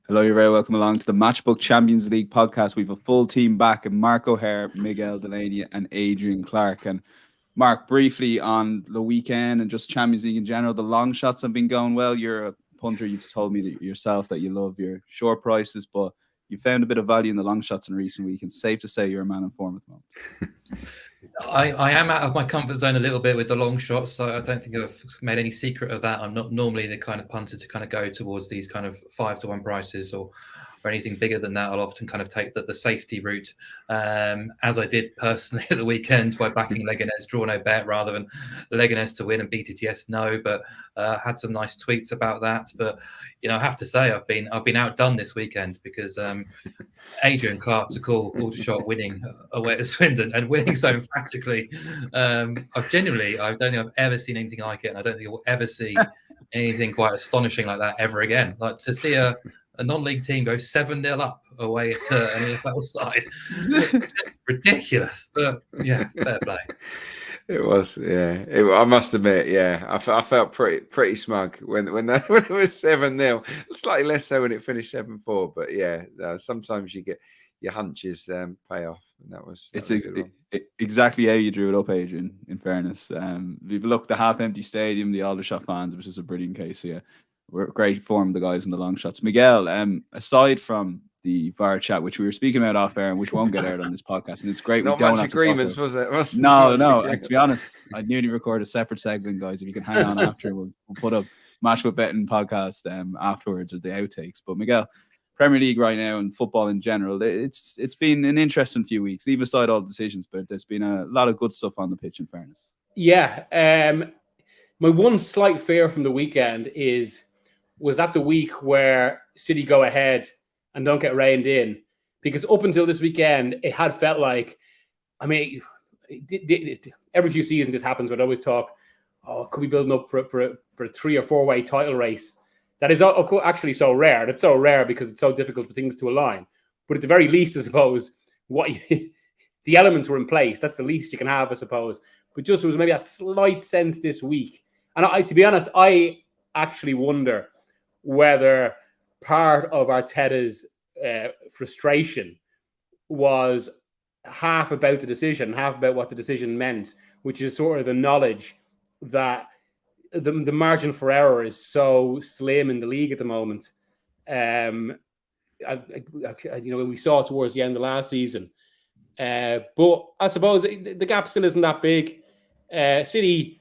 Hello, you're very welcome along to the Matchbook Champions League podcast. We have a full team back, and Mark O'Hare, Miguel, Delaney, and Adrian Clarke. And Mark, briefly on the weekend and just Champions League in general, the long shots have been going well. You're a punter. You've told me that yourself that you love your short prices, but you found a bit of value in the long shots in recent week. And safe to say you're a man in form at the moment. I am out of my comfort zone a little bit with the long shots, so I don't think I've made any secret of that. I'm not normally the kind of punter to kind of go towards these kind of 5-1 prices or anything bigger than that. I'll often kind of take the safety route, as I did personally at the weekend by backing Leganes draw no bet rather than Leganes to win and BTTS no. But had some nice tweets about that. But I have to say I've been outdone this weekend because Adrian Clarke to call shot winning away at Swindon and winning so emphatically. I don't think I've ever seen anything like it, and I don't think I will ever see anything quite astonishing like that ever again. Like to see a non-league team go 7-0 up away at an EFL side, ridiculous. But yeah, fair play. It was, yeah. I must admit, yeah. I felt pretty smug when it was 7-0. Slightly less so when it finished 7-4. But yeah, sometimes you get your hunches pay off, and that was exactly how you drew it up, Adrian. In fairness, we've looked the half-empty stadium, the Aldershot fans, which is a brilliant case here. We're great form, the guys in the long shots. Miguel, aside from the VAR chat, which we were speaking about off air and which won't get out on this podcast, and it's great. Not much agreements, was it? No. To be honest, I'd nearly record a separate segment, guys. If you can hang on after, we'll put up Match with Betting podcast afterwards with the outtakes. But Miguel, Premier League right now and football in general, it's been an interesting few weeks. Leave aside all the decisions, but there's been a lot of good stuff on the pitch. In fairness, yeah. My one slight fear from the weekend was that the week where City go ahead and don't get reined in, because up until this weekend, it had felt like, I mean, every few seasons this happens, but I always talk, could be building up for a 3 or 4 way title race. That is actually so rare. That's so rare because it's so difficult for things to align. But at the very least, I suppose, the elements were in place. That's the least you can have, I suppose. But just there was maybe that slight sense this week. And to be honest, I actually wonder whether part of Arteta's frustration was half about the decision, half about what the decision meant, which is sort of the knowledge that the margin for error is so slim in the league at the moment. We saw it towards the end of last season. But I suppose the gap still isn't that big. City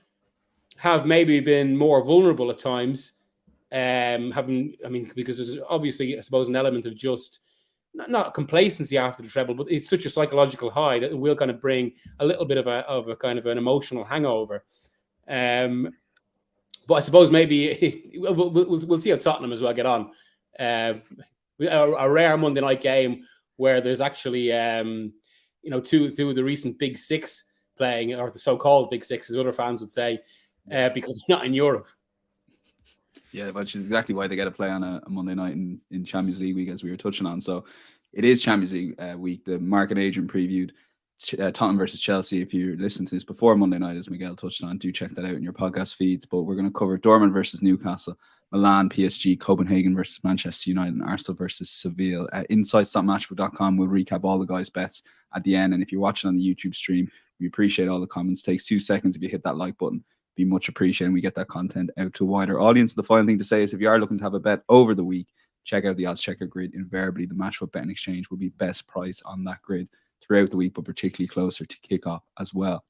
have maybe been more vulnerable at times. Because there's obviously, I suppose, an element of just not complacency after the treble, but it's such a psychological high that it will kind of bring a little bit of a kind of an emotional hangover. But I suppose maybe we'll see how Tottenham as well get on. A rare Monday night game where there's actually two of the recent Big Six playing, or the so-called Big Six, as other fans would say, because they're not in Europe. Yeah, which is exactly why they get to play on a Monday night in Champions League week, as we were touching on. So it is Champions League week. The Mark and Adrian previewed Tottenham versus Chelsea. If you're listening to this before Monday night, as Miguel touched on, do check that out in your podcast feeds. But we're going to cover Dortmund versus Newcastle, Milan, PSG, Copenhagen versus Manchester United, and Arsenal versus Sevilla. Insights.matchbook.com will recap all the guys' bets at the end. And if you're watching on the YouTube stream, we appreciate all the comments. It takes 2 seconds if you hit that like button. Be much appreciated, and we get that content out to a wider audience. The final thing to say is, if you are looking to have a bet over the week, check out the odds checker grid. Invariably, the Match with Betting Exchange will be best price on that grid throughout the week, but particularly closer to kickoff as well.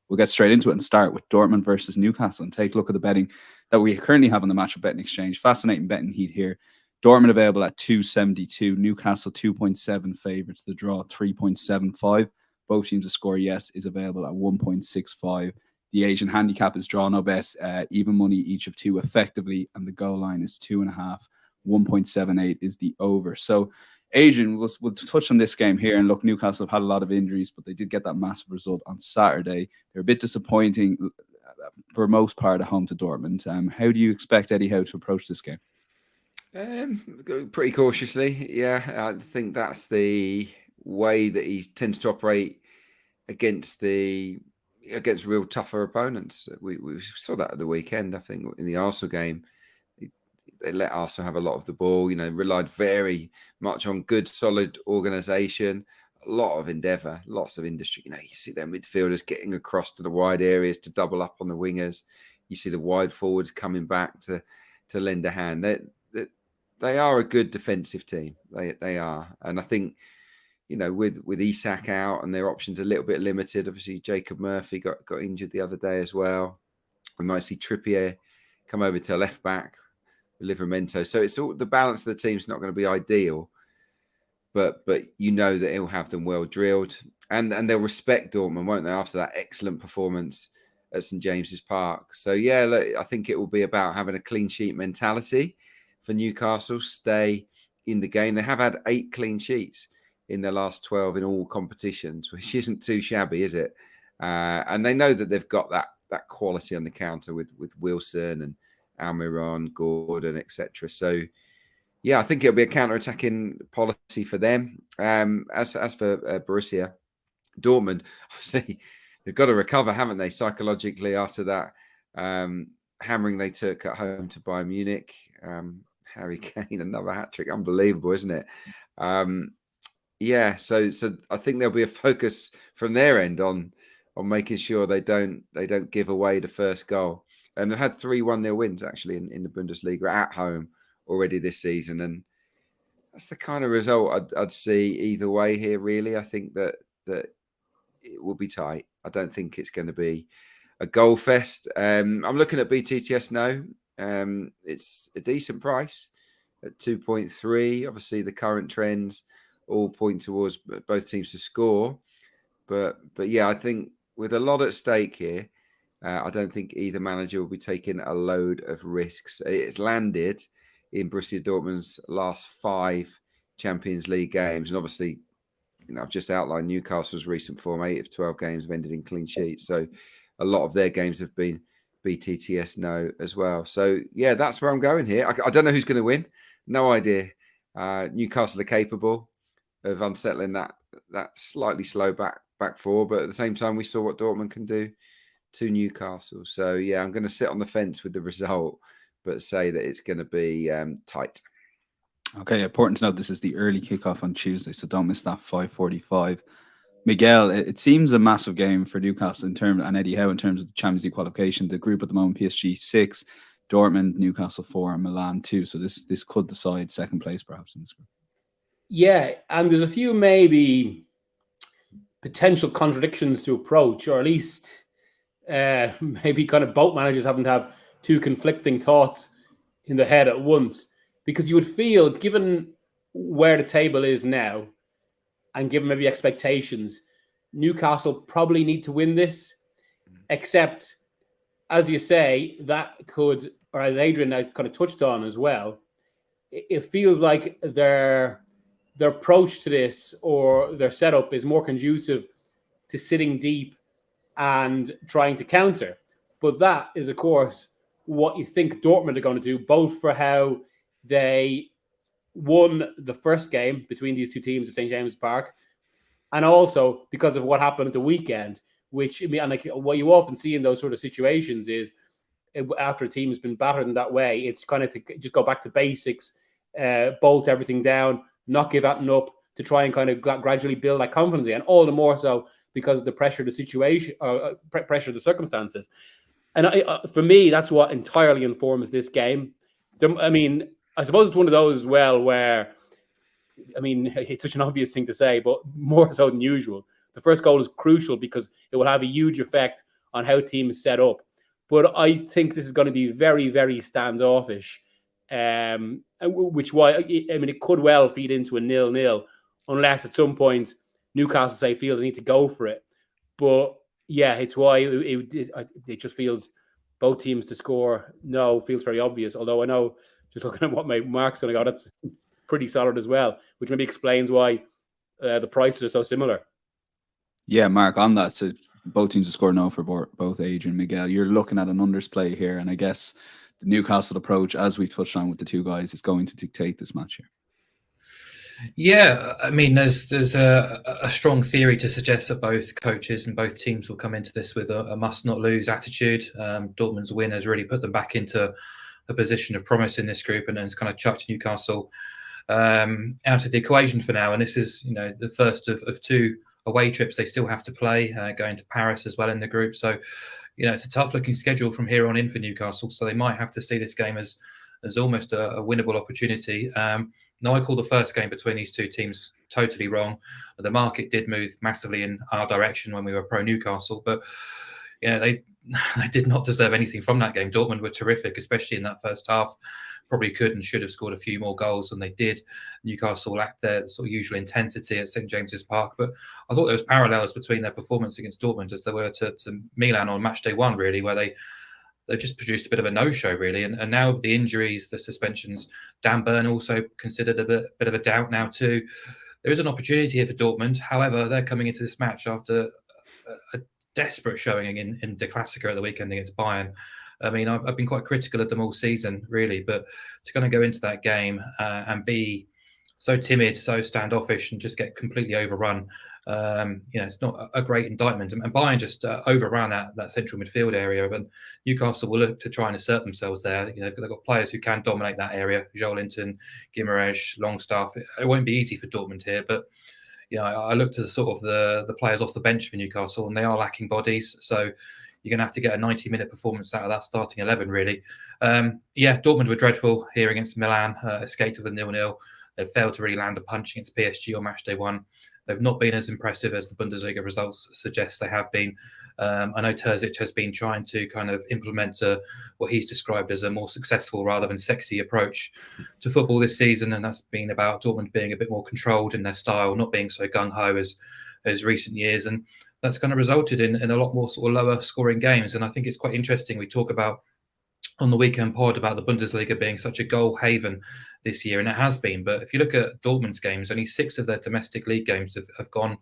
We'll get straight into it and start with Dortmund versus Newcastle and take a look at the betting that we currently have on the Match with Betting Exchange. Fascinating betting heat here. Dortmund available at 2.72, Newcastle 2.7 favourites. The draw 3.75. Both teams to score yes is available at 1.65. The Asian handicap is draw no bet, even money each of 2 effectively, and the goal line is 2.5. 1.78 is the over. So, Adrian, we'll touch on this game here. And look, Newcastle have had a lot of injuries, but they did get that massive result on Saturday. They're a bit disappointing for most part at home to Dortmund. How do you expect Eddie Howe to approach this game? Pretty cautiously, yeah. I think that's the way that he tends to operate against real tougher opponents. We saw that at the weekend. I think in the Arsenal game, they let Arsenal have a lot of the ball. Relied very much on good, solid organisation, a lot of endeavour, lots of industry. You see their midfielders getting across to the wide areas to double up on the wingers. You see the wide forwards coming back to lend a hand. They are a good defensive team. They are, and I think with Isak out and their options a little bit limited. Obviously, Jacob Murphy got injured the other day as well. We might see Trippier come over to left back with Livramento. So it's all the balance of the team's not going to be ideal, but that he'll have them well drilled, and they'll respect Dortmund, won't they? After that excellent performance at St James's Park. So yeah, look, I think it will be about having a clean sheet mentality for Newcastle. Stay in the game. They have had 8 clean sheets in their last 12 in all competitions, which isn't too shabby, is it? And they know that they've got that quality on the counter with Wilson and Almiron, Gordon, etc. So, yeah, I think it'll be a counter-attacking policy for them. As for Borussia Dortmund, obviously they've got to recover, haven't they, psychologically after that hammering they took at home to Bayern Munich. Harry Kane, another hat-trick, unbelievable, isn't it? Yeah, so I think there'll be a focus from their end on making sure they don't give away the first goal. And they've had 3 1-0 wins actually in the Bundesliga at home already this season, and that's the kind of result I'd see either way here. Really, I think that it will be tight. I don't think it's going to be a goal fest. I'm looking at BTTS now. It's a decent price at 2.3. Obviously, the current trends all point towards both teams to score, but yeah, I think with a lot at stake here, I don't think either manager will be taking a load of risks. It's landed in Borussia Dortmund's last 5 Champions League games, and obviously, I've just outlined Newcastle's recent form. 8 of 12 games have ended in clean sheets, so a lot of their games have been BTTS no as well. So yeah, that's where I'm going here. I don't know who's going to win, no idea. Newcastle are capable of unsettling that slightly slow back four, but at the same time, we saw what Dortmund can do to Newcastle. So yeah, I'm going to sit on the fence with the result, but say that it's going to be tight. Okay, important to note this is the early kickoff on Tuesday, so don't miss that 5:45. Miguel, it seems a massive game for Newcastle and Eddie Howe in terms of the Champions League qualification. The group at the moment: PSG 6, Dortmund, Newcastle 4, and Milan 2. So this could decide second place perhaps in this group. Yeah, and there's a few maybe potential contradictions to approach, or at least maybe kind of both managers haven't have 2 conflicting thoughts in the head at once. Because you would feel, given where the table is now, and given maybe expectations, Newcastle probably need to win this. Except, as you say, that could, or as Adrian kind of touched on as well, it feels like their approach to this or their setup is more conducive to sitting deep and trying to counter. But that is, of course, what you think Dortmund are going to do, both for how they won the first game between these 2 teams at St. James's Park, and also because of what happened at the weekend, which, I mean, like what you often see in those sort of situations is after a team has been battered in that way, it's kind of to just go back to basics, bolt everything down, not give that up, to try and kind of gradually build that confidence again, all the more so because of the pressure of the situation, pressure of the circumstances. And for me, that's what entirely informs this game. I mean, I suppose it's one of those as well where, I mean, it's such an obvious thing to say, but more so than usual. The first goal is crucial because it will have a huge effect on how teams set up. But I think this is going to be very, very standoffish, which why, I mean, it could well feed into a 0-0 unless at some point Newcastle say feel they need to go for it. But yeah, it's why it just feels both teams to score no feels very obvious. Although I know, just looking at what my mark's going to go, that's pretty solid as well, which maybe explains why the prices are so similar. Yeah, Mark, on that, so both teams to score no for both Adrian and Miguel. You're looking at an undersplay here, and I guess the Newcastle approach, as we've touched on with the 2 guys, is going to dictate this match here. Yeah, I mean, there's a strong theory to suggest that both coaches and both teams will come into this with a must-not-lose attitude. Dortmund's win has really put them back into a position of promise in this group, and then it's kind of chucked Newcastle out of the equation for now. And this is, the first of two away trips they still have to play, going to Paris as well in the group. So, it's a tough looking schedule from here on in for Newcastle. So they might have to see this game as almost a winnable opportunity. Now, I call the first game between these two teams totally wrong. The market did move massively in our direction when we were pro Newcastle, but they did not deserve anything from that game. Dortmund were terrific, especially in that first half. Probably could and should have scored a few more goals than they did. Newcastle lacked their sort of usual intensity at St James's Park, but I thought there was parallels between their performance against Dortmund as there were to Milan on match day 1, really, where they just produced a bit of a no-show, really. And now with the injuries, the suspensions, Dan Burn also considered a bit of a doubt now too. There is an opportunity here for Dortmund. However, they're coming into this match after a desperate showing in the Klassiker at the weekend against Bayern. I mean, I've been quite critical of them all season, really, but to kind of go into that game and be so timid, so standoffish, and just get completely overrun, it's not a great indictment. And Bayern just overran that central midfield area. But Newcastle will look to try and assert themselves there. They've got players who can dominate that area: Joelinton, Guimaraes, Longstaff. It won't be easy for Dortmund here, but I look to sort of the players off the bench for Newcastle, and they are lacking bodies. So you're going to have to get a 90-minute performance out of that starting 11, really. Dortmund were dreadful here against Milan, escaped with a 0-0. They've failed to really land a punch against PSG on match day 1. They've not been as impressive as the Bundesliga results suggest they have been. I know Terzic has been trying to kind of implement what he's described as a more successful rather than sexy approach to football this season, and that's been about Dortmund being a bit more controlled in their style, not being so gung-ho as recent years. And that's kind of resulted in a lot more sort of lower scoring games. And I think it's quite interesting. We talk about on the weekend pod about the Bundesliga being such a goal haven this year, and it has been. But if you look at Dortmund's games, only 6 of their domestic league games have gone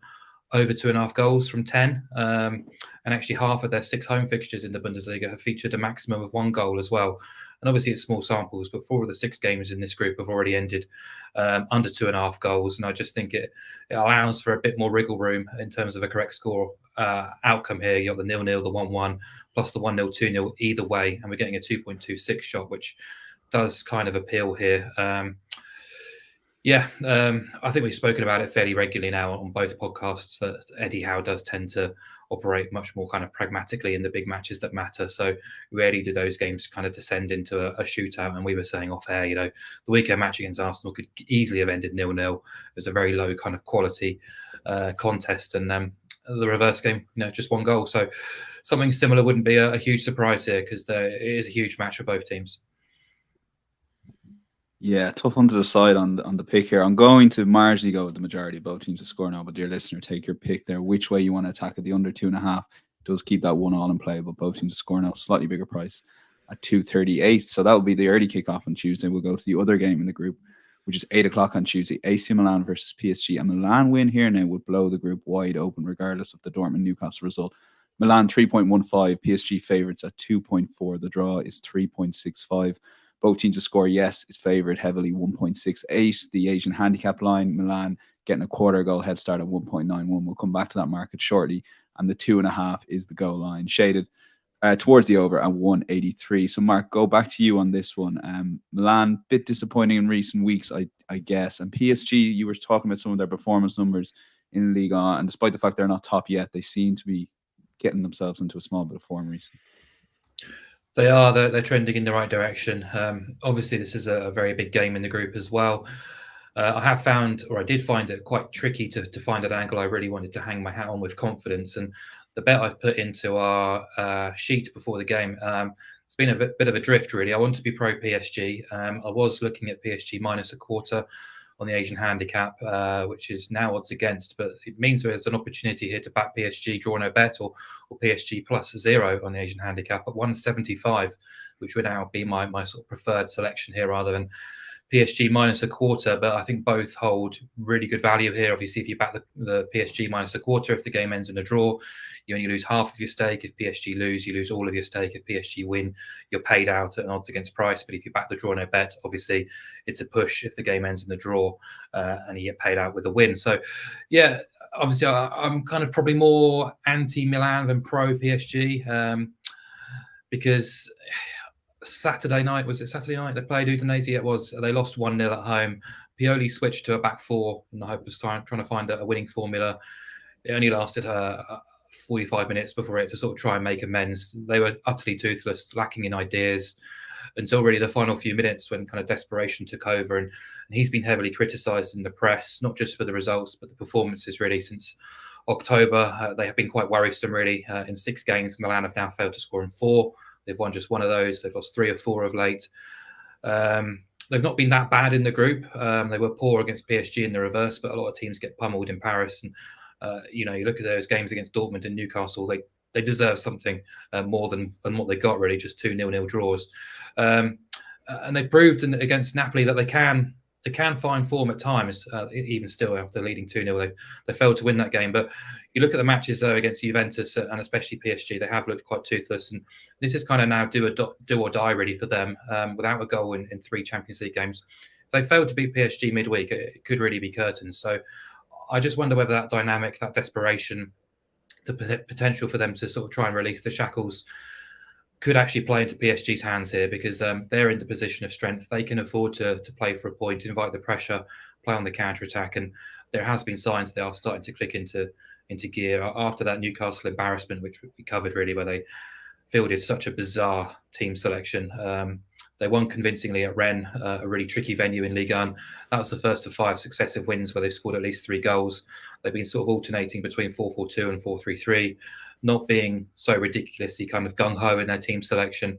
over 2.5 goals from 10. And actually half of their 6 home fixtures in the Bundesliga have featured a maximum of 1 goal as well. And obviously it's small samples, but 4 of the 6 games in this group have already ended under 2.5 goals. And I just think it allows for a bit more wriggle room in terms of a correct score outcome here. You got the 0-0, the 1-1, plus the 1-0, 2-0 either way. And we're getting a 2.26 shot, which does kind of appeal here. I think we've spoken about it fairly regularly now on both podcasts that Eddie Howe does tend to operate much more kind of pragmatically in the big matches that matter. So rarely do those games kind of descend into a shootout. And we were saying off air, the weekend match against Arsenal could easily have ended 0-0. It was a very low kind of quality contest. And the reverse game, just 1 goal. So something similar wouldn't be a huge surprise here, because it is a huge match for both teams. Yeah, tough one to decide on the pick here. I'm going to marginally go with the majority of both teams to score now, but dear listener, take your pick there. Which way you want to attack it? The under 2.5 does keep that 1-1 in play, but both teams to score now. Slightly bigger price at 2.38. So that will be the early kickoff on Tuesday. We'll go to the other game in the group, which is 8 o'clock on Tuesday. AC Milan versus PSG. A Milan win here now would blow the group wide open, regardless of the Dortmund Newcastle result. Milan 3.15, PSG favourites at 2.4. The draw is 3.65. Both teams to score, yes, is favoured heavily, 1.68. The Asian handicap line, Milan getting a quarter goal head start at 1.91. We'll come back to that market shortly. And the 2.5 is the goal line, shaded towards the over at 1.83. So, Mark, go back to you on this one. Milan, bit disappointing in recent weeks, I guess. And PSG, you were talking about some of their performance numbers in Ligue 1. And despite the fact they're not top yet, they seem to be getting themselves into a small bit of form recently. They're trending in the right direction. Obviously, this is a very big game in the group as well. I did find it quite tricky to find an angle I really wanted to hang my hat on with confidence. And the bet I've put into our sheet before the game, it's been a bit of a drift, really. I want to be pro PSG. I was looking at PSG minus a quarter on the Asian handicap, which is now odds against, but it means there's an opportunity here to back PSG draw no bet or PSG plus 0 on the Asian handicap at 175, which would now be my sort of preferred selection here rather than PSG minus a quarter. But I think both hold really good value here. Obviously, if you back the PSG minus a quarter, if the game ends in a draw, you only lose half of your stake. If PSG lose, you lose all of your stake. If PSG win, you're paid out at an odds against price. But if you back the draw no bet, obviously it's a push if the game ends in a draw and you get paid out with a win. So yeah, obviously I'm kind of probably more anti-Milan than pro PSG because Saturday night. Was it Saturday night they played Udinese? It was. They lost 1-0 at home. Pioli switched to a back four in the hope of trying to find a winning formula. It only lasted 45 minutes before it to sort of try and make amends. They were utterly toothless, lacking in ideas until really the final few minutes when kind of desperation took over. And he's been heavily criticised in the press, not just for the results, but the performances really since October. They have been quite worrisome really. In 6 games, Milan have now failed to score in 4. They've won just 1 of those. They've lost 3 or 4 of late. They've not been that bad in the group. They were poor against PSG in the reverse, but a lot of teams get pummeled in Paris. And you look at those games against Dortmund and Newcastle. They deserve something more than what they got really. Just 2 0-0 draws, and they proved against Napoli that they can find form at times. Even still after leading 2-0, they failed to win that game. But you look at the matches though against Juventus and especially PSG, they have looked quite toothless. And this is kind of now do or die really for them. Without a goal in 3 Champions League games, if they failed to beat PSG midweek, it could really be curtains. So I just wonder whether that dynamic, that desperation, the potential for them to sort of try and release the shackles could actually play into PSG's hands here, because they're in the position of strength. They can afford to play for a point, invite the pressure, play on the counter-attack. And there has been signs they are starting to click into gear after that Newcastle embarrassment, which we covered really, where they fielded such a bizarre team selection. They won convincingly at Rennes, a really tricky venue in Ligue 1. That was the first of 5 successive wins where they've scored at least 3 goals. They've been sort of alternating between 4-4-2 and 4-3-3, not being so ridiculously kind of gung-ho in their team selection,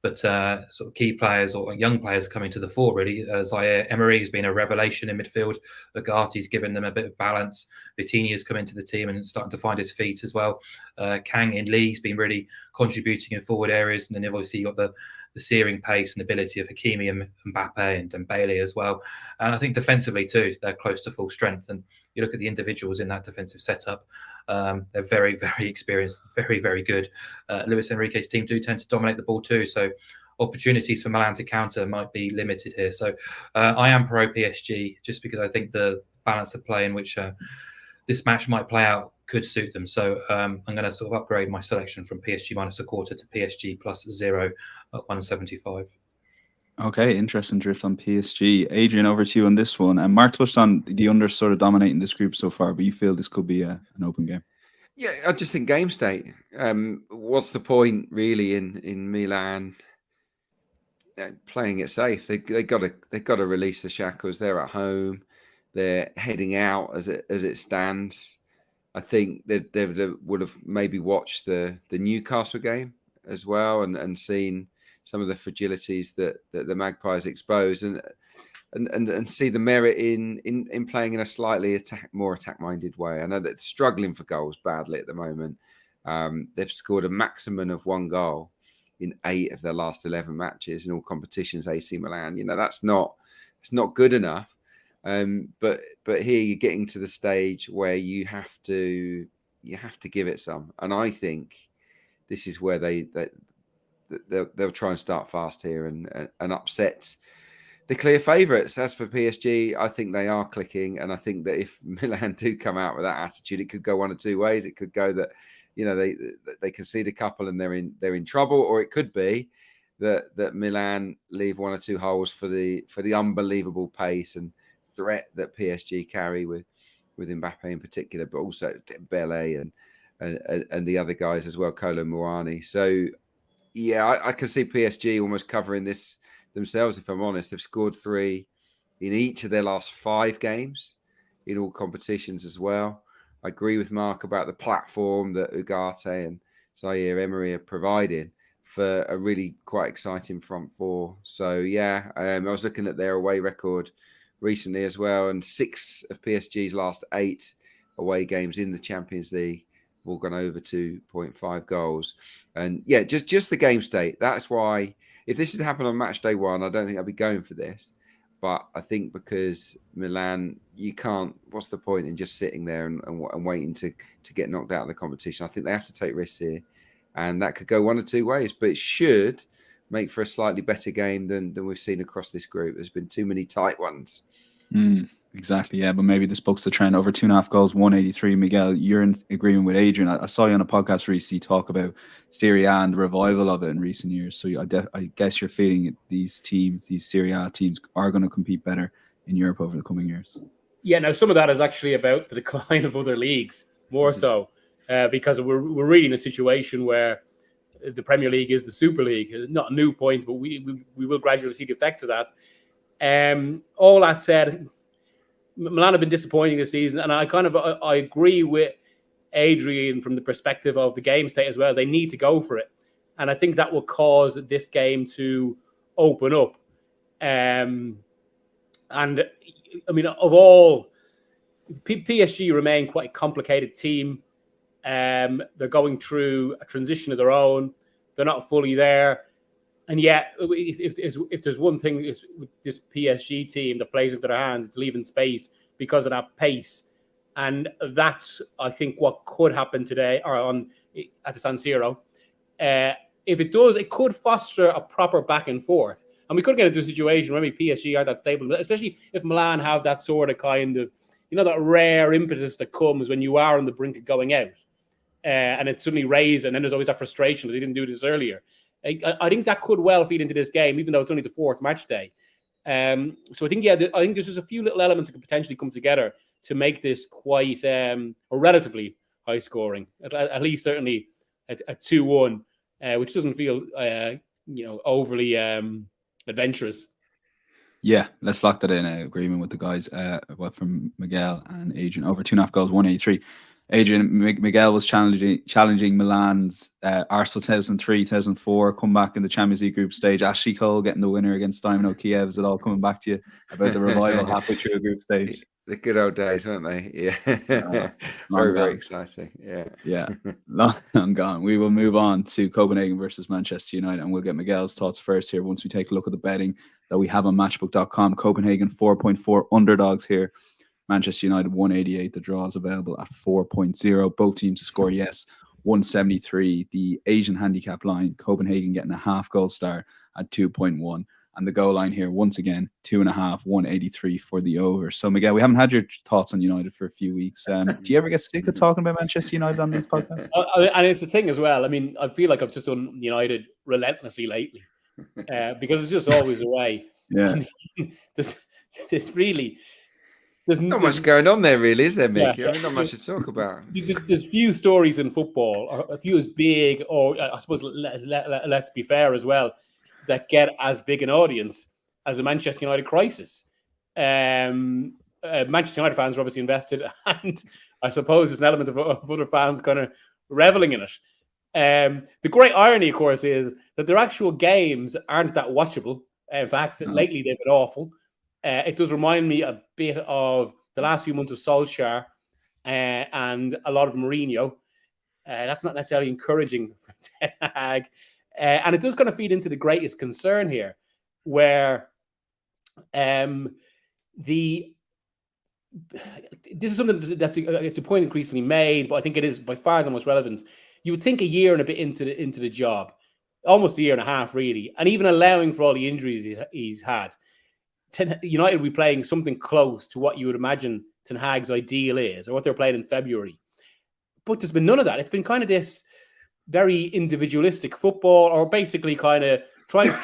but sort of key players or young players coming to the fore, really. Zaire Emery has been a revelation in midfield. Ugarte's given them a bit of balance. Vitinha's come into the team and starting to find his feet as well. Kang in Lee's been really contributing in forward areas. And then you've obviously got the searing pace and ability of Hakimi and Mbappe and Dembele as well. And I think defensively too, they're close to full strength. And you look at the individuals in that defensive setup, they're very, very experienced, very, very good. Luis Enrique's team do tend to dominate the ball too. So opportunities for Milan to counter might be limited here. So I am pro PSG just because I think the balance of play in which this match might play out could suit them. So I'm going to sort of upgrade my selection from PSG -1/4 to PSG +0 at 175. Okay, interesting drift on PSG. Adrian, over to you on this one. And Mark touched on the under sort of dominating this group so far, but you feel this could be an open game? Yeah, I just think game state. What's the point really in Milan playing it safe? They got to release the shackles. They're at home. They're heading out as it stands. I think they would have maybe watched the Newcastle game as well and seen some of the fragilities that the Magpies expose and see the merit in playing in a slightly more attack-minded way. I know that they're struggling for goals badly at the moment. They've scored a maximum of 1 goal in 8 of their last 11 matches in all competitions. AC Milan, it's not good enough. But here you're getting to the stage where you have to give it some, and I think this is where they'll try and start fast here and upset the clear favourites. As for PSG, I think they are clicking, and I think that if Milan do come out with that attitude, it could go one of 2 ways. It could go that they concede a couple and they're in trouble, or it could be that Milan leave 1 or 2 holes for the unbelievable pace and threat that PSG carry with Mbappe in particular, but also Dembele and the other guys as well, Kolo Muani. So yeah, I can see PSG almost covering this themselves. If I'm honest, they've scored 3 in each of their last 5 games in all competitions as well. I agree with Mark about the platform that Ugarte and Zaire Emery are providing for a really quite exciting front four. So yeah, I was looking at their away record recently as well, and 6 of PSG's last 8 away games in the Champions League have all gone over 2.5 goals. And yeah, just the game state. That's why if this had happened on match day 1, I don't think I'd be going for this. But I think because Milan, you can't. What's the point in just sitting there and waiting to get knocked out of the competition? I think they have to take risks here, and that could go one of 2 ways. But it should make for a slightly better game than we've seen across this group. There's been too many tight ones. Exactly, yeah, but maybe this bucks the trend. Over 2.5 goals, 183. Miguel, you're in agreement with Adrian. I saw you on a podcast recently talk about Serie A and the revival of it in recent years. So I guess you're feeling these teams, these Serie A teams, are going to compete better in Europe over the coming years. Yeah, now some of that is actually about the decline of other leagues, more so, because we're really in a situation where the Premier League is the Super League. Not a new point, but we will gradually see the effects of that. All that said, Milan have been disappointing this season, and I agree with Adrian from the perspective of the game state as well. They need to go for it, and I think that will cause this game to open up. And I mean, of all, PSG remain quite a complicated team. They're going through a transition of their own. They're not fully there. And yet, if there's one thing with this PSG team that plays into their hands, it's leaving space because of that pace. And that's, I think, what could happen today or at the San Siro. If it does, it could foster a proper back and forth. And we could get into a situation where maybe PSG aren't that stable, especially if Milan have that sort of kind of, that rare impetus that comes when you are on the brink of going out. And it's suddenly raised, and then there's always that frustration that they didn't do this earlier. I think that could well feed into this game, even though it's only the fourth match day. So I think there's just a few little elements that could potentially come together to make this quite or relatively high scoring, at least certainly at 2-1, which doesn't feel overly adventurous. Yeah, let's lock that in. Agreement with the guys from Miguel and Adrian. Over 2.5 goals, 183. Adrian, Miguel was challenging Milan's Arsenal 2003, 2004 comeback in the Champions League group stage. Ashley Cole getting the winner against Dynamo Kiev. Is it all coming back to you about the revival halfway through a group stage? The good old days, weren't they? Yeah. Very exciting. Yeah. Long gone. We will move on to Copenhagen versus Manchester United, and we'll get Miguel's thoughts first here once we take a look at the betting that we have on matchbook.com. Copenhagen 4.4 underdogs here. Manchester United 188. The draw is available at 4.0. Both teams to score yes. 173. The Asian handicap line, Copenhagen getting a half goal star at 2.1. And the goal line here, once again, 2.5, 183 for the over. So, Miguel, we haven't had your thoughts on United for a few weeks. Do you ever get sick of talking about Manchester United on these podcasts? And it's the thing as well. I mean, I feel like I've just done United relentlessly lately because it's just always the way. Yeah. There's not much going on there, really, is there, Mick? Yeah. I mean, not much to talk about. There's few stories in football, or a few as big, or I suppose let's be fair as well, that get as big an audience as a Manchester United crisis. Manchester United fans are obviously invested, and I suppose there's an element of other fans kind of reveling in it. The great irony, of course, is that their actual games aren't that watchable. In fact, lately they've been awful. It does remind me a bit of the last few months of Solskjaer and a lot of Mourinho. That's not necessarily encouraging for Ten Hag. And it does kind of feed into the greatest concern here, where this is something it's a point increasingly made, but I think it is by far the most relevant. You would think a year and a bit into the job, almost a year and a half, really, and even allowing for all the injuries he's had, United will be playing something close to what you would imagine Ten Hag's ideal is, or what they're playing in February. But there's been none of that. It's been kind of this very individualistic football, or basically kind of trying to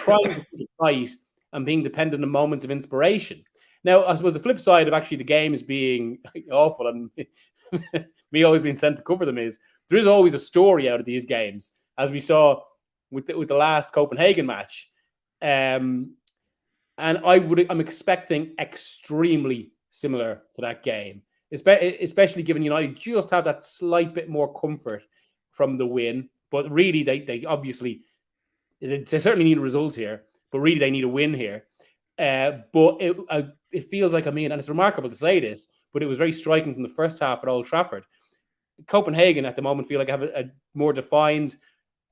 fight and being dependent on moments of inspiration. Now, I suppose the flip side of actually the games being awful and me always being sent to cover them is there is always a story out of these games, as we saw with the last Copenhagen match. And I'm expecting extremely similar to that game, especially given United just have that slight bit more comfort from the win. But really, they obviously, they certainly need a result here, but really they need a win here. But it feels like, and it's remarkable to say this, but it was very striking from the first half at Old Trafford. Copenhagen at the moment feel like have a more defined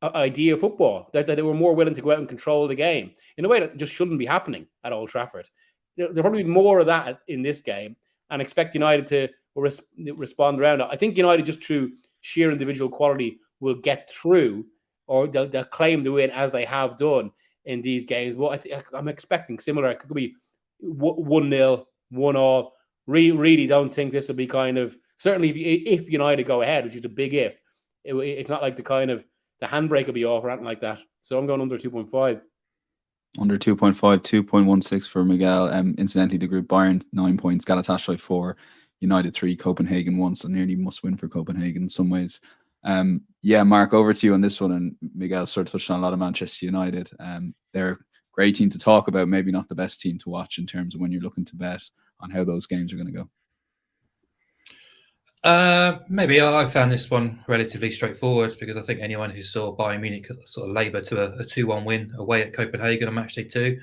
idea of football, that they were more willing to go out and control the game in a way that just shouldn't be happening at Old Trafford. There'll probably be more of that in this game, and expect United to respond around it. I think United, just through sheer individual quality, will get through, or they'll claim the win as they have done in these games. Well, I'm expecting similar. It could be 1-0, 1-1, really don't think this will be kind of, certainly if United go ahead, which is a big if, it's not like the handbrake will be off or anything like that. So I'm going under 2.5. Under 2.5, 2.16 for Miguel. Incidentally, the group Bayern 9 points, Galatasaray 4, United 3, Copenhagen 1. So nearly must win for Copenhagen in some ways. Mark, over to you on this one. And Miguel sort of touched on a lot of Manchester United. They're a great team to talk about, maybe not the best team to watch in terms of when you're looking to bet on how those games are going to go. Maybe I found this one relatively straightforward because I think anyone who saw Bayern Munich sort of labour to a 2-1 win away at Copenhagen on Matchday 2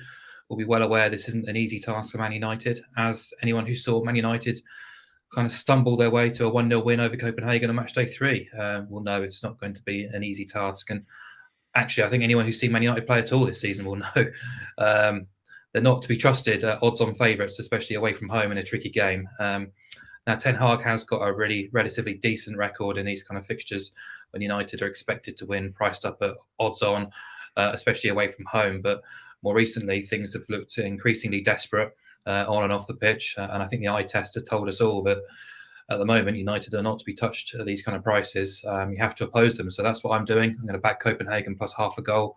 will be well aware this isn't an easy task for Man United, as anyone who saw Man United kind of stumble their way to a 1-0 win over Copenhagen on Matchday 3 will know it's not going to be an easy task. And actually, I think anyone who's seen Man United play at all this season will know they're not to be trusted odds-on favourites, especially away from home in a tricky game. Now, Ten Hag has got a really relatively decent record in these kind of fixtures when United are expected to win, priced up at odds on, especially away from home. But more recently, things have looked increasingly desperate on and off the pitch. And I think the eye test has told us all that at the moment, United are not to be touched at these kind of prices. You have to oppose them. So that's what I'm doing. I'm going to back Copenhagen plus half a goal,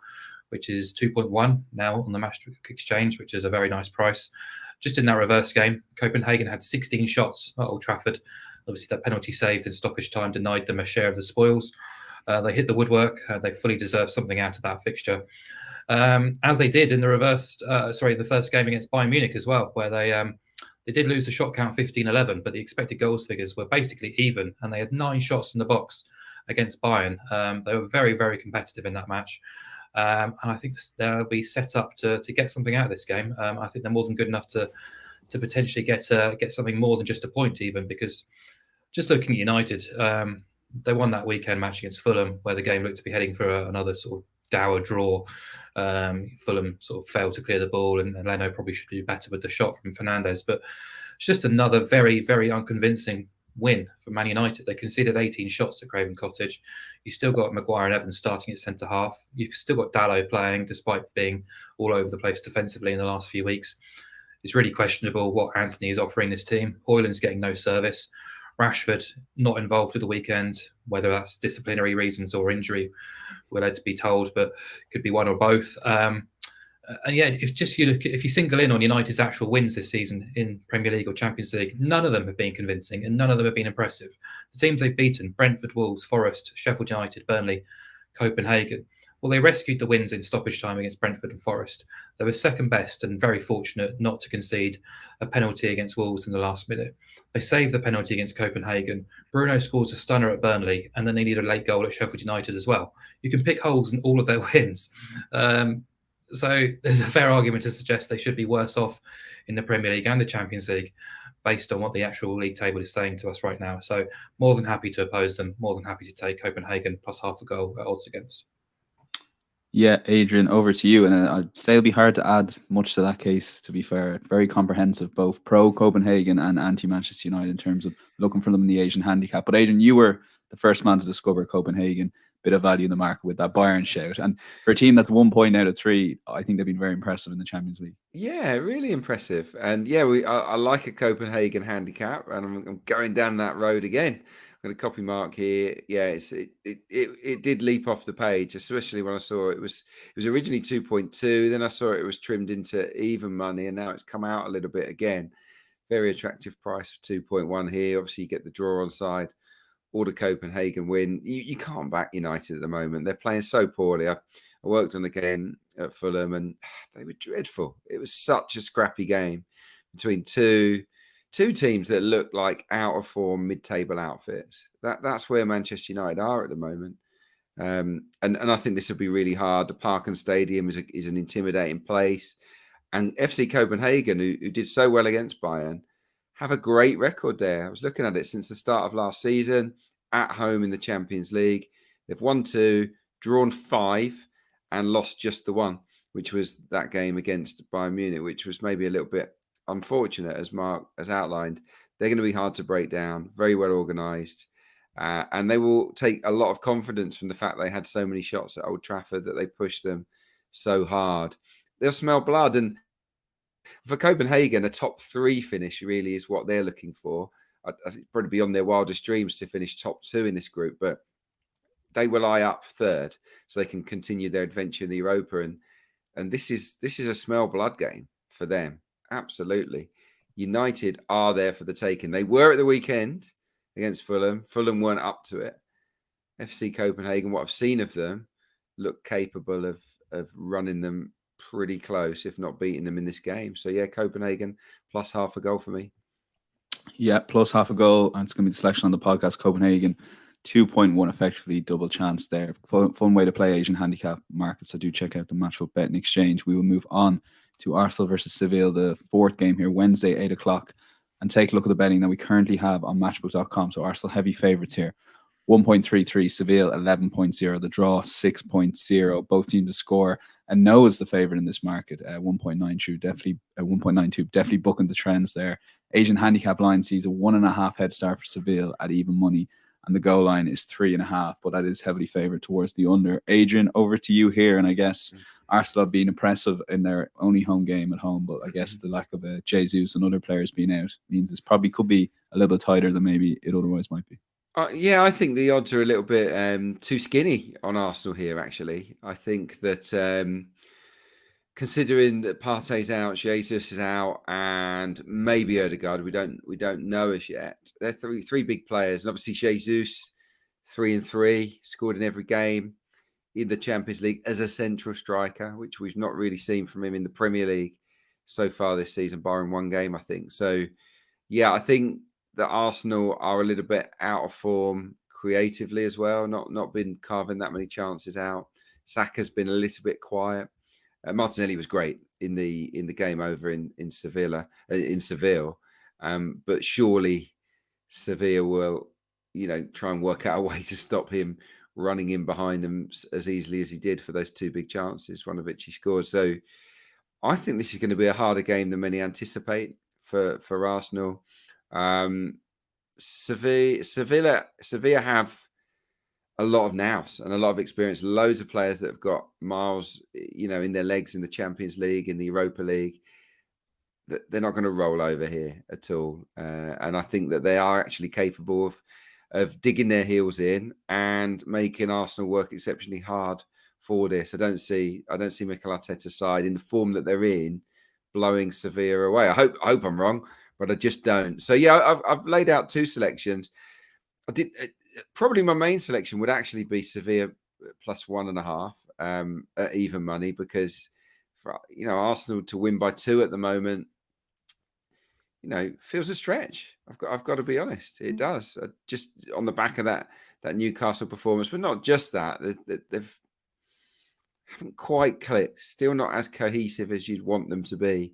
which is 2.1 now on the Match Exchange, which is a very nice price. Just in that reverse game, Copenhagen had 16 shots at Old Trafford. Obviously, that penalty saved in stoppage time denied them a share of the spoils. They hit the woodwork. They fully deserve something out of that fixture, as they did in the first game against Bayern Munich as well, where they did lose the shot count 15-11, but the expected goals figures were basically even, and they had 9 shots in the box against Bayern. They were very, very competitive in that match. And I think they'll be set up to get something out of this game. I think they're more than good enough to potentially get something more than just a point, even, because just looking at United, they won that weekend match against Fulham, where the game looked to be heading for another sort of dour draw. Fulham sort of failed to clear the ball, and Leno probably should do better with the shot from Fernandes. But it's just another very, very unconvincing win for Man United. They conceded 18 shots at Craven Cottage. You still got Maguire and Evans starting at centre half. You've still got Dalot playing, despite being all over the place defensively in the last few weeks. It's really questionable what Anthony is offering this team. Højlund's getting no service. Rashford not involved at the weekend, whether that's disciplinary reasons or injury, we're led to be told, but could be one or both. If you single in on United's actual wins this season in Premier League or Champions League, none of them have been convincing and none of them have been impressive. The teams they've beaten, Brentford, Wolves, Forest, Sheffield United, Burnley, Copenhagen, well, they rescued the wins in stoppage time against Brentford and Forest. They were second best and very fortunate not to concede a penalty against Wolves in the last minute. They saved the penalty against Copenhagen. Bruno scores a stunner at Burnley, and then they need a late goal at Sheffield United as well. You can pick holes in all of their wins. So there's a fair argument to suggest they should be worse off in the Premier League and the Champions League based on what the actual league table is saying to us right now. So more than happy to oppose them, more than happy to take Copenhagen plus half a goal at odds against. Yeah, Adrian, over to you. And I'd say it'll be hard to add much to that case, to be fair. Very comprehensive, both pro-Copenhagen and anti-Manchester United in terms of looking for them in the Asian handicap. But Adrian, you were the first man to discover Copenhagen. Bit of value in the market with that Bayern shout. And for a team that's 1 point out of 3, I think they've been very impressive in the Champions League. Yeah, really impressive. And yeah, I like a Copenhagen handicap, and I'm going down that road again. I'm going to copy Mark here. Yeah, it did leap off the page, especially when I saw it was originally 2.2. Then I saw it was trimmed into even money, and now it's come out a little bit again. Very attractive price for 2.1 here. Obviously, you get the draw on side. Or the Copenhagen win. You can't back United at the moment. They're playing so poorly. I worked on the game at Fulham and they were dreadful. It was such a scrappy game between two teams that look like out of form mid-table outfits. That's where Manchester United are at the moment. And I think this will be really hard. The Parken Stadium is an intimidating place. And FC Copenhagen, who did so well against Bayern, have a great record there. I was looking at it since the start of last season, at home in the Champions League. They've won 2, drawn 5, and lost just the 1, which was that game against Bayern Munich, which was maybe a little bit unfortunate, as Mark has outlined. They're going to be hard to break down, very well organised, and they will take a lot of confidence from the fact they had so many shots at Old Trafford that they pushed them so hard. They'll smell blood, and For Copenhagen, a top 3 finish really is what they're looking for. I think probably beyond their wildest dreams to finish top 2 in this group, but they will eye up 3rd so they can continue their adventure in the Europa. And this is a smell blood game for them. Absolutely. United are there for the taking. They were at the weekend against Fulham. Fulham weren't up to it. FC Copenhagen, what I've seen of them, look capable of running them pretty close, if not beating them in this game. So yeah, Copenhagen plus half a goal for me. Yeah, plus half a goal, and it's going to be the selection on the podcast. Copenhagen 2.1, effectively double chance there. Fun way to play Asian handicap markets. So do check out the Matchbook Bet and Exchange. We will move on to Arsenal versus Seville, the 4th game here, Wednesday, 8 o'clock, and take a look at the betting that we currently have on matchbook.com. So Arsenal heavy favourites here. 1.33, Seville 11.0, the draw 6.0, both teams to score, and no is the favourite in this market. 1.92, definitely 1.92, definitely booking the trends there. Asian handicap line sees a 1.5 head start for Seville at even money, and the goal line is 3.5, but that is heavily favoured towards the under. Adrian, over to you here, and I guess Arsenal have been impressive in their only home game at home, but I guess the lack of Jesus and other players being out means this probably could be a little bit tighter than maybe it otherwise might be. Yeah, I think the odds are a little bit too skinny on Arsenal here, actually. I think that considering that Partey's out, Jesus is out, and maybe Odegaard, we don't know as yet. They're three big players, and obviously Jesus, 3 and 3, scored in every game in the Champions League as a central striker, which we've not really seen from him in the Premier League so far this season, barring one game, I think. So, yeah, I think that Arsenal are a little bit out of form creatively as well, not been carving that many chances out. Saka's been a little bit quiet. Martinelli was great in the game over in Seville, but surely Sevilla will, try and work out a way to stop him running in behind them as easily as he did for those 2 big chances, one of which he scored. So I think this is going to be a harder game than many anticipate for Arsenal. Sevilla have a lot of nous and a lot of experience, loads of players that have got miles, in their legs in the Champions League, in the Europa League. They're not going to roll over here at all. And I think that they are actually capable of digging their heels in and making Arsenal work exceptionally hard for this. I don't see Mikel Arteta's side in the form that they're in blowing Sevilla away. I hope I'm wrong, but I just don't. So yeah, I've laid out 2 selections. I did probably my main selection would actually be Sevilla plus 1.5 at even money, because for Arsenal to win by 2 at the moment, feels a stretch. I've got to be honest, it does. Just on the back of that Newcastle performance, but not just that. They've haven't quite clicked. Still not as cohesive as you'd want them to be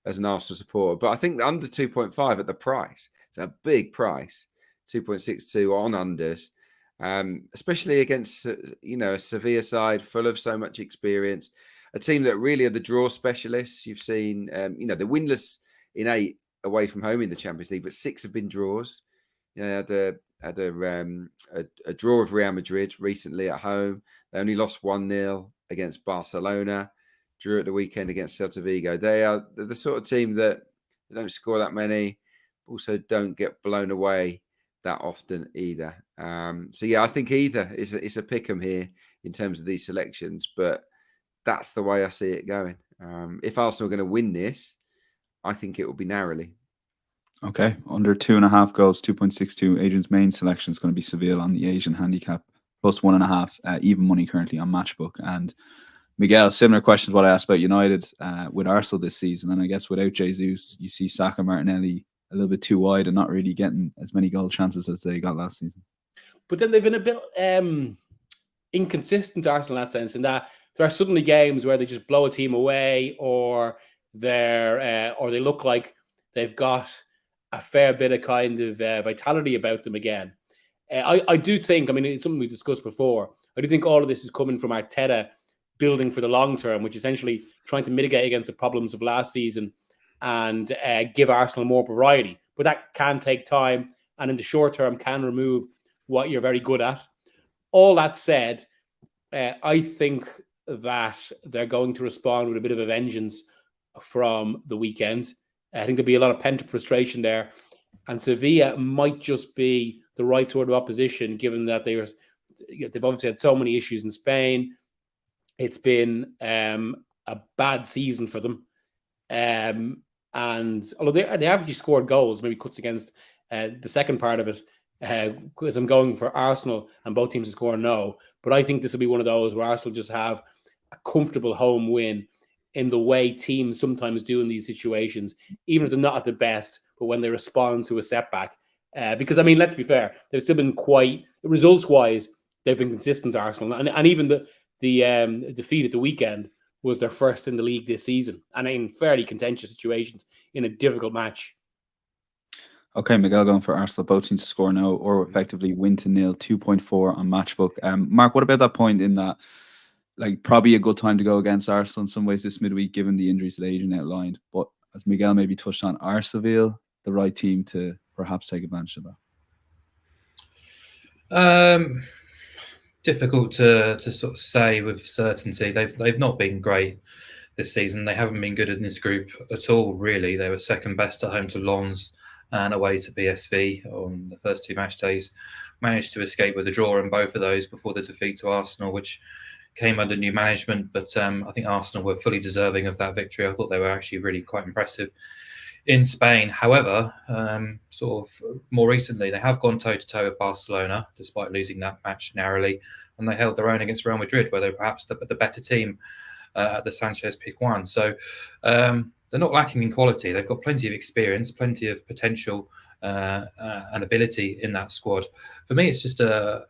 as an Arsenal supporter. But I think the under 2.5 at the price, it's a big price, 2.62 on unders, especially against, a Sevilla side full of so much experience, a team that really are the draw specialists. You've seen, they're winless in 8 away from home in the Champions League, but 6 have been draws. Had a draw with Real Madrid recently at home. They only lost 1-0 against Barcelona, drew at the weekend against Celta Vigo. They're the sort of team that they don't score that many, also don't get blown away that often either. So yeah, I think either is a pick 'em here in terms of these selections, but that's the way I see it going. If Arsenal are going to win this, I think it will be narrowly. Okay, under 2.5 goals, 2.62. Adrian's main selection is going to be Seville on the Asian handicap, plus 1.5, even money currently on Matchbook. And Miguel, similar question to what I asked about United with Arsenal this season. And I guess without Jesus, you see Saka, Martinelli a little bit too wide and not really getting as many goal chances as they got last season. But then they've been a bit inconsistent, Arsenal, in that sense, in that there are suddenly games where they just blow a team away, or they look like they've got a fair bit of kind of vitality about them again. I do think, it's something we've discussed before, I do think all of this is coming from Arteta building for the long term, which is essentially trying to mitigate against the problems of last season and give Arsenal more variety. But that can take time, and in the short term can remove what you're very good at. All that said, I think that they're going to respond with a bit of a vengeance from the weekend. I think there'll be a lot of pent-up frustration there. And Sevilla might just be the right sort of opposition, given that they've obviously had so many issues in Spain. It's been a bad season for them. And although they actually scored goals, maybe cuts against the second part of it, because I'm going for Arsenal and both teams to score no. But I think this will be one of those where Arsenal just have a comfortable home win in the way teams sometimes do in these situations, even if they're not at the best, but when they respond to a setback. Because, I mean, let's be fair, they've still been quite, results-wise, they've been consistent, Arsenal. And even the defeat at the weekend was their first in the league this season, and in fairly contentious situations in a difficult match. Okay, Miguel going for Arsenal, both teams to score no or effectively win to nil, 2.4 on Matchbook. Mark, what about that point in that, like, probably a good time to go against Arsenal in some ways this midweek, given the injuries that Adrian outlined. But as Miguel maybe touched on, are Sevilla the right team to perhaps take advantage of that? Difficult to sort of say with certainty. They've not been great this season. They haven't been good in this group at all, really. They were second best at home to Lens and away to BSV on the first two match days. Managed to escape with a draw in both of those before the defeat to Arsenal, which came under new management. But I think Arsenal were fully deserving of that victory. I thought they were actually really quite impressive in Spain. However, sort of more recently, they have gone toe-to-toe with Barcelona, despite losing that match narrowly, and they held their own against Real Madrid, where they're perhaps the better team at the Sanchez-Pizjuan. So they're not lacking in quality. They've got plenty of experience, plenty of potential and ability in that squad. For me, it's just an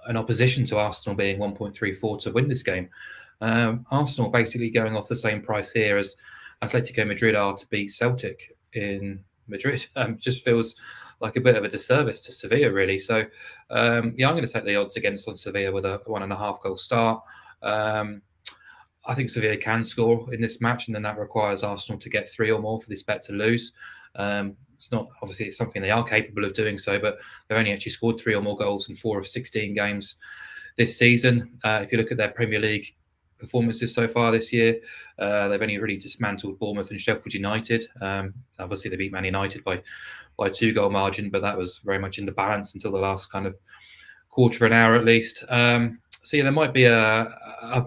opposition to Arsenal being 1.34 to win this game. Arsenal basically going off the same price here as Atletico Madrid are to beat Celtic in Madrid. Just feels like a bit of a disservice to Sevilla, really. So, I'm going to take the odds against on Sevilla with a 1.5 goal start. I think Sevilla can score in this match, and then that requires Arsenal to get 3 or more for this bet to lose. It's not, obviously, it's something they are capable of doing so, but they've only actually scored 3 or more goals in 4 of 16 games this season. If you look at their Premier League performances so far this year, they've only really dismantled Bournemouth and Sheffield United. Obviously, they beat Man United by a 2-goal margin, but that was very much in the balance until the last kind of quarter of an hour at least. So yeah, there might be a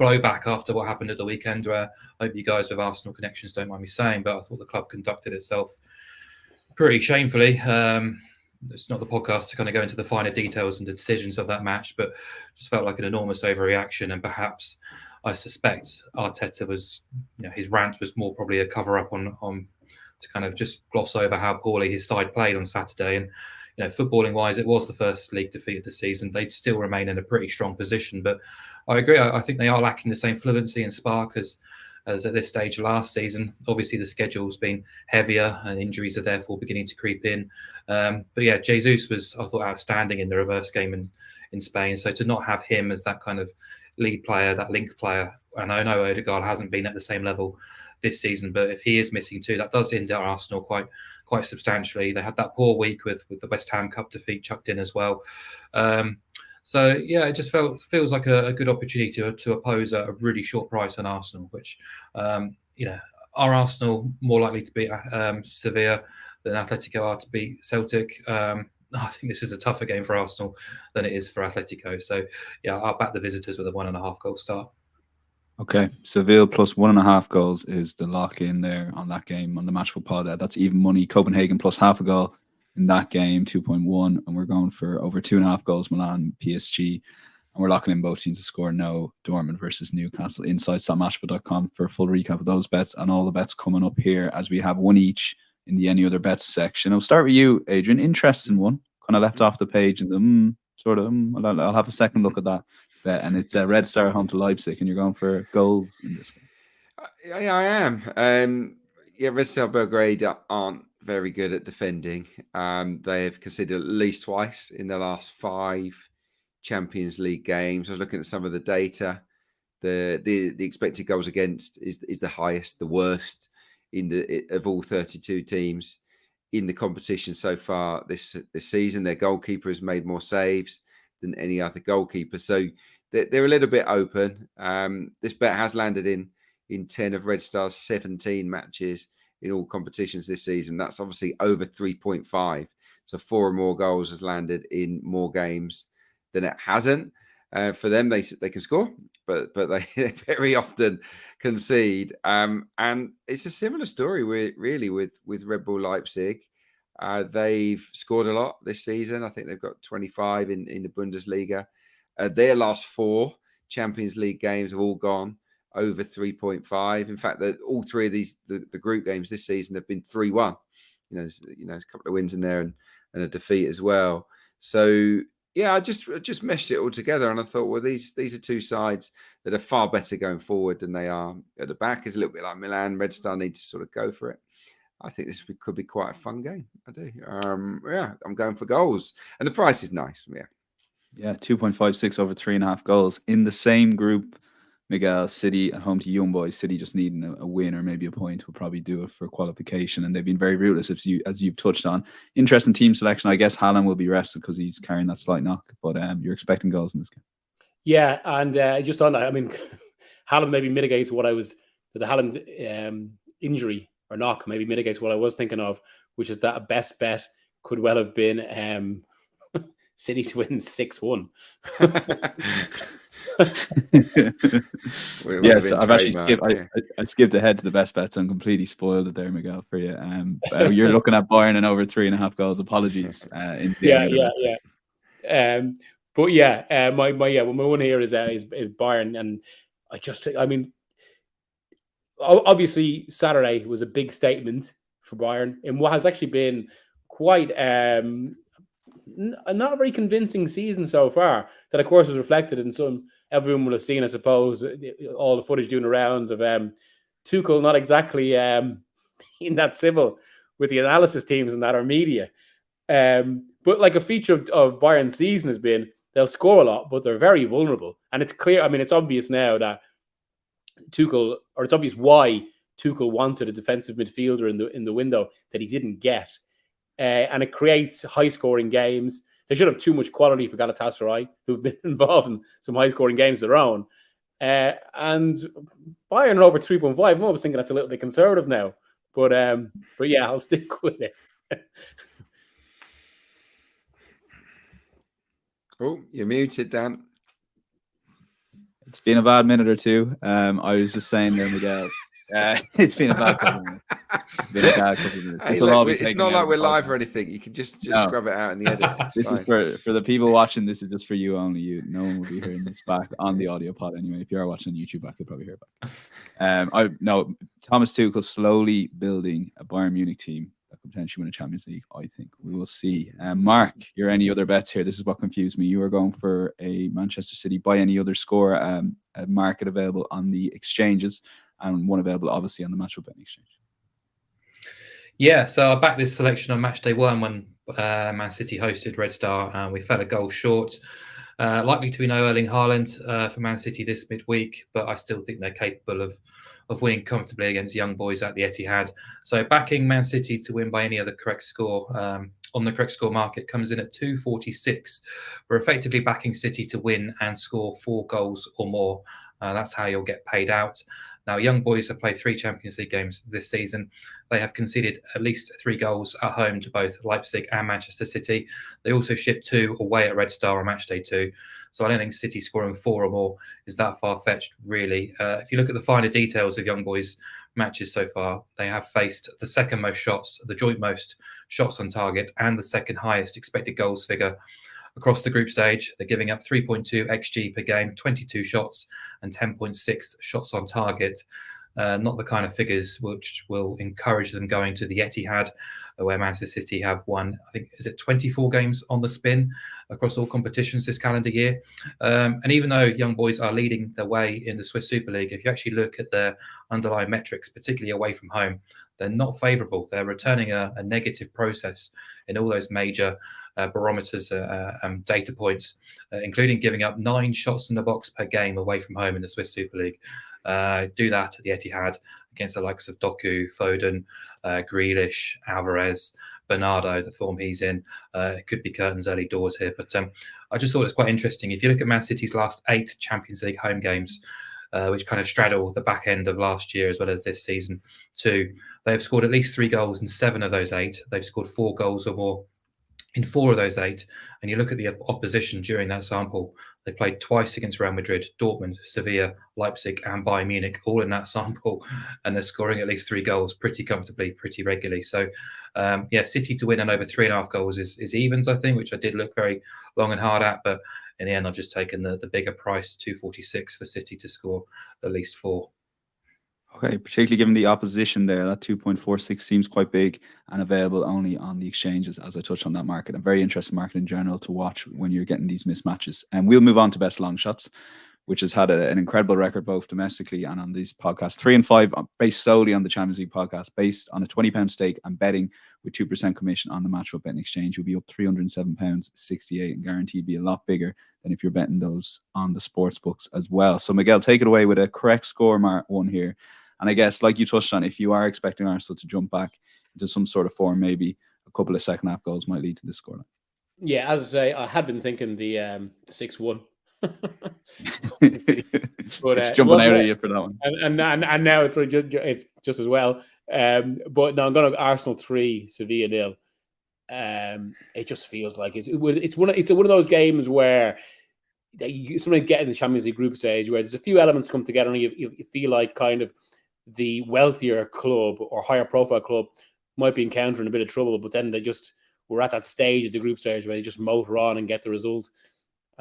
blowback after what happened at the weekend, where I hope you guys with Arsenal connections don't mind me saying, but I thought the club conducted itself pretty shamefully. It's not the podcast to kind of go into the finer details and the decisions of that match, but just felt like an enormous overreaction. And perhaps I suspect Arteta was, his rant was more probably a cover up on to kind of just gloss over how poorly his side played on Saturday. And footballing wise, it was the first league defeat of the season. They still remain in a pretty strong position, but I agree. I think they are lacking the same fluency and spark as at this stage last season. Obviously, the schedule's been heavier and injuries are therefore beginning to creep in. But yeah, Jesus was, I thought, outstanding in the reverse game in Spain. So to not have him as that kind of lead player, that link player, and I know Odegaard hasn't been at the same level this season, but if he is missing too, that does hinder Arsenal quite substantially. They had that poor week with the West Ham Cup defeat chucked in as well. So yeah, it just feels like a good opportunity to oppose a really short price on Arsenal, which are Arsenal more likely to beat Sevilla than Atletico are to beat Celtic? I think this is a tougher game for Arsenal than it is for Atletico. So yeah, I'll back the visitors with a 1.5 goal start. Okay, Seville plus 1.5 goals is the lock in there on that game on the Matchbook pod. That's even money. Copenhagen plus half a goal in that game, 2.1, and we're going for over 2.5 goals. Milan, PSG, and we're locking in both teams to score no. Dortmund versus Newcastle. Insights.matchbook.com for a full recap of those bets and all the bets coming up here, as we have one each in the any other bets section. I'll start with you, Adrian. Interesting one, kind of left off the page in the I'll have a second look at that. And it's Red Star home to Leipzig, and you're going for goals in this game. Yeah, I am. Red Star Belgrade aren't very good at defending. They have conceded at least twice in the last 5 Champions League games. I was looking at some of the data. The expected goals against is the highest, the worst of all 32 teams in the competition so far this season. Their goalkeeper has made more saves than any other goalkeeper. So they're a little bit open. This bet has landed in in 10 of Red Star's 17 matches in all competitions this season. That's obviously over 3.5. So 4 or more goals has landed in more games than it hasn't. For them, they can score, but they very often concede. And it's a similar story with Red Bull Leipzig. They've scored a lot this season. I think they've got 25 in the Bundesliga. Their last 4 Champions League games have all gone over 3.5. In fact, all 3 of these the group games this season have been 3-1. There's a couple of wins in there and a defeat as well. So yeah, I just meshed it all together, and I thought, well, these are 2 sides that are far better going forward than they are at the back. It's a little bit like Milan. Red Star need to sort of go for it. I think this could be quite a fun game. I do. I'm going for goals, and the price is nice. Yeah, 2.56 over 3.5 goals in the same group. Miguel, City at home to Young Boys. City just needing a win or maybe a point will probably do it for qualification, and they've been very ruthless, as you've touched on. Interesting team selection. I guess Haaland will be rested because he's carrying that slight knock, but you're expecting goals in this game. Yeah, and just on that, I mean, Haaland maybe mitigates what I was, the Haaland injury or knock maybe mitigates what I was thinking of, which is that a best bet could well have been City to win 6-1. Yes, I've actually I skipped ahead to the best bets and completely spoiled it there, Miguel, for you. You're looking at Bayern and over 3.5 goals. Apologies. But my one here is Bayern, and I mean, obviously Saturday was a big statement for Bayern in what has actually been quite not a very convincing season so far. That of course was reflected in everyone will have seen, I suppose, all the footage doing the rounds of Tuchel not exactly in that civil with the analysis teams and that, or media. But like a feature of Bayern's season has been they'll score a lot, but they're very vulnerable. And it's clear, I mean, it's obvious now that Tuchel, or it's obvious why Tuchel wanted a defensive midfielder in the window that he didn't get. And it creates high-scoring games. They should have too much quality for Galatasaray, who've been involved in some high-scoring games of their own. And Bayern are over 3.5. I'm always thinking that's a little bit conservative now. But yeah, I'll stick with it. Oh, you're muted, Dan. It's been a bad minute or two. I was just saying there, Miguel. It's been a bad couple of minutes. Hey, look, it's not like we're live or anything. You can just scrub it out in the edit. This is for the people watching. This is just for you only. No one will be hearing this back on the audio pod anyway. If you are watching on YouTube, I could probably hear it back. Thomas Tuchel slowly building a Bayern Munich team that could potentially win a Champions League. I think we will see. Mark, your any other bets here? This is what confused me. You were going for a Manchester City by any other score. A market available on the exchanges, and one available obviously on the Matchup Betting Exchange. Yeah, so I backed this selection on match day 1 when Man City hosted Red Star, and we fell a goal short. Likely to be no Erling Haaland for Man City this midweek, but I still think they're capable of winning comfortably against Young Boys at the Etihad. So backing Man City to win by any other correct score on the correct score market comes in at 246. We're effectively backing City to win and score 4 goals or more. That's how you'll get paid out. Now, Young Boys have played 3 Champions League games this season. They have conceded at least 3 goals at home to both Leipzig and Manchester City. They also shipped 2 away at Red Star on match day 2. So I don't think City scoring 4 or more is that far-fetched, really. If you look at the finer details of Young Boys' matches so far, they have faced the second most shots, the joint most shots on target, and the second highest expected goals figure across the group stage. They're giving up 3.2 XG per game, 22 shots, and 10.6 shots on target. Not the kind of figures which will encourage them going to the Etihad, where Manchester City have won, I think, is it 24 games on the spin across all competitions this calendar year. And even though Young Boys are leading the way in the Swiss Super League, if you actually look at their underlying metrics, particularly away from home, they're not favourable. They're returning a negative process in all those major barometers and data points, including giving up 9 shots in the box per game away from home in the Swiss Super League. Do that at the Etihad against the likes of Doku, Foden, Grealish, Alvarez, Bernardo, the form he's in. It could be curtains early doors here. But I just thought it was quite interesting. If you look at Man City's last 8 Champions League home games, which kind of straddle the back end of last year as well as this season too. They've scored at least 3 goals in 7 of those 8. They've scored 4 goals or more in 4 of those 8. And you look at the opposition during that sample, they played twice against Real Madrid, Dortmund, Sevilla, Leipzig, and Bayern Munich, all in that sample. And they're scoring at least 3 goals pretty comfortably, pretty regularly. So, City to win and over 3.5 goals is evens, I think, which I did look very long and hard at. But in the end, I've just taken the bigger price, 246 for City to score at least 4. Okay, particularly given the opposition there, that 2.46 seems quite big and available only on the exchanges, as I touched on that market. A very interesting market in general to watch when you're getting these mismatches. And we'll move on to best long shots, which has had an incredible record both domestically and on these podcasts. 3 and 5 based solely on the Champions League podcast, based on a £20 stake and betting with 2% commission on the matchup betting exchange. You'll be up £307.68 and guaranteed be a lot bigger than if you're betting those on the sports books as well. So Miguel, take it away with a correct score one here. And I guess, like you touched on, if you are expecting Arsenal to jump back into some sort of form, maybe a couple of second half goals might lead to this scoreline. Yeah, as I say, I had been thinking the 6-1. It's jumping out at you for that one. And now it's just as well. But no, I'm going to Arsenal 3, Sevilla 0. It just feels like it's one of those games where you sometimes get in the Champions League group stage where there's a few elements come together and you feel like kind of the wealthier club or higher profile club might be encountering a bit of trouble, but then we're at that stage of the group stage where they just motor on and get the result